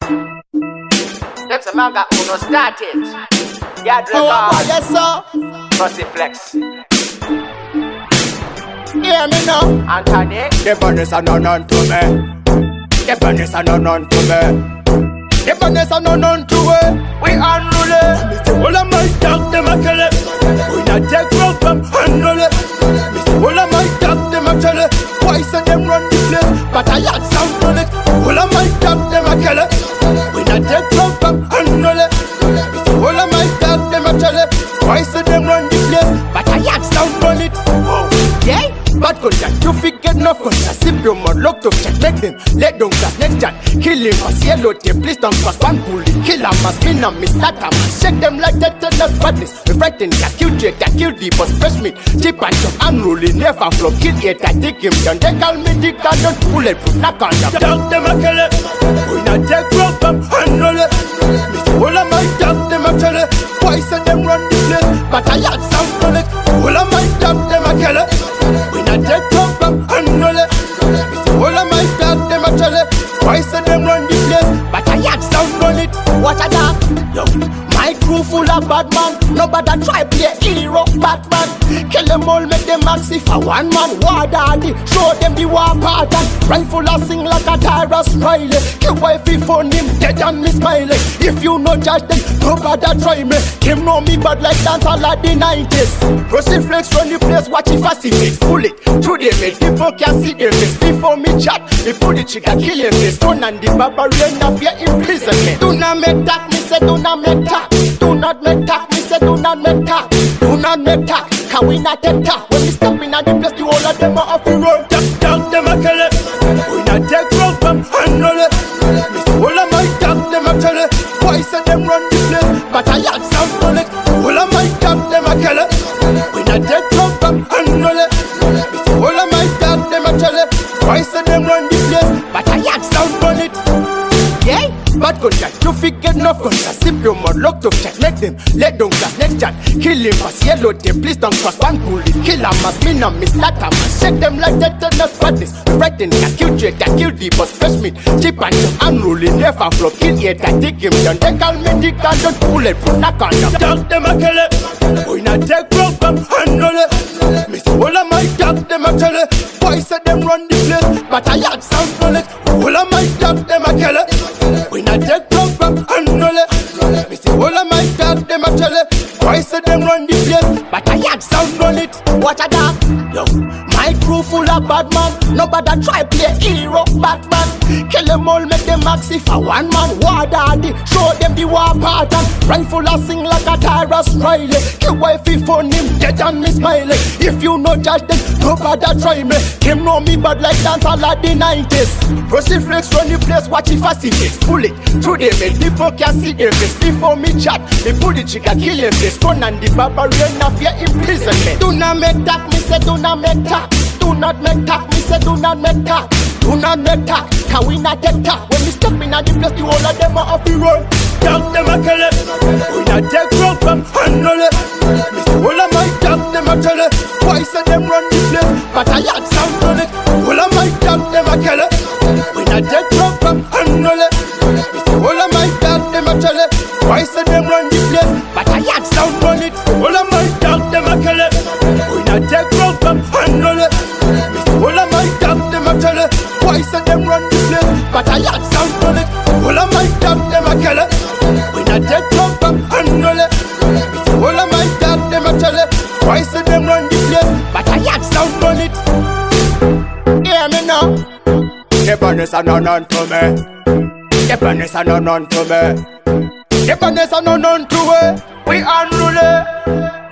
Them some man got uno started. Yeah, Yes, sir. Pussy flex. Hear me now. Anthony. The badness are none to me. The badness are none to me. The badness are none to me. We unruly. Mr. All of my dog, them a kill it. We not take problem, handle it. Mr. All of my dog, them a kill it. Why say them run the place? But I had sound on it. All of my dog, them a kill it. We not take problem, handle it. Mr. All of my dog, them a kill it. Why say them run the place? But I had sound on it. Yeah? Bad contact, you forget no contact. Sip your mud, lock to check, make them let down class next chat. Kill him as yellow tape, please don't cross one bully. Kill him as spin and miss that man. Shake them like that, that's badness. We frighten gas, kill Jake, that kill the boss, fresh meat. Chip and chop, unruly, never flop. Kill it, I take him down. They call me the car, don't bulletproof, knock on them. Dog them a kill it. We not take problem, handle it. Mr. All of my dog, them a kill it. Why say them run the place? But I had sound on it. All of my dog, them a kill it. We not take problem, handle it. Mr. All of my dog, them a tell it. Why say them run the place? But I had sound on it. What a dog? Yo, my crew full of bad man. Nobody try play hero, Batman. Kill them all, make them maxi for one man. War daddy, show them the war pattern. Rifle a sing like a Tyrus Riley. Kill wifey phone him, dead and me smiling. If you no judge them, nobody try me. Him know me bad like dance all of the 90s. Proceed flex run the place, watch it fast it. Pull it, through them it, people can see them face. Before me chat, they pull the chicken, kill him face. Son and the barbarian of your imprisonment. Do not make talk, me say do not make talk. Do not make talk, me say do not make talk. Do not make talk, can we not take talk? When we step in at the place, the whole of them are off the road. Dog them a kill it. We not take problem, handle it. Mr. All of my dog them a kill it. Why say them run the place? But I had sound on it. All of my dog them a kill it. We not take problem, handle it. Mr. All of my dog them a kill it. Why say them run the place? But I had sound on it. Yeah? Bad contact, you forget no contact. Sip your mud, lock to check, make them let down class next chat. Kill him as yellow tape, please don't cross one bully. Kill him as me and miss that man. Shake them like that, that's badness. Frighten gas, kill Jake, that kill the boss, fresh meat. Chip and chop, unruly, never flop. Kill it, I take him down. They call me the car, don't bulletproof, knock on them. Dog them a kill it. We not take problem, handle it. Miss all of my dog, them a kill it. Why say them run the place? But I had sound on it. All of my dog, them a kill it. We not take problem, handle it. Me say all of my dog, them a tell it. Why say them run the place? But I had sound on it. What a dog? Yo, my crew full of bad man. Nobody try play hero, Batman. Kill them all, make them maxi for one man. War daddy, show them the war pattern. Rifle a sing like a Tyrus Riley. Kill wifey phone him, dead and me smiling. If you no judge them, nobody try me. Him know me bad like dance all of the 90s. Proceed flex run the place, watch it fast it. Pull it, through them it, people can see them face. Before me chat, they pull the chicken, kill him face. Son and the barbarian of your imprisonment. Do not make talk, me say do not make talk. Do not make talk, me say do not make talk. Do not make talk, can we not take talk? When we step in at the place, the whole of them are off the road. Dog them a kill it. We not take problem, handle it. Mr. All of my dog them a kill it. Why say them run the place? But I had sound on it. All of my dog them a kill it. We not take problem, handle it. Mr. All of my dog them a kill it. Why say them run the place? But I had sound on it. All of my dog them a kill it. We not take problem, handle it. Mr. All of my dog them a kill it. Why say them run the place? But I had sound on it. All of my dog them a kill it. We not take problem, handle it. Mr. All of my dog them a kill it. Why say them run the place? But I had sound on it. Hear me now. The badness are none to me. The badness are none to me. The badness are none to me. We unruly.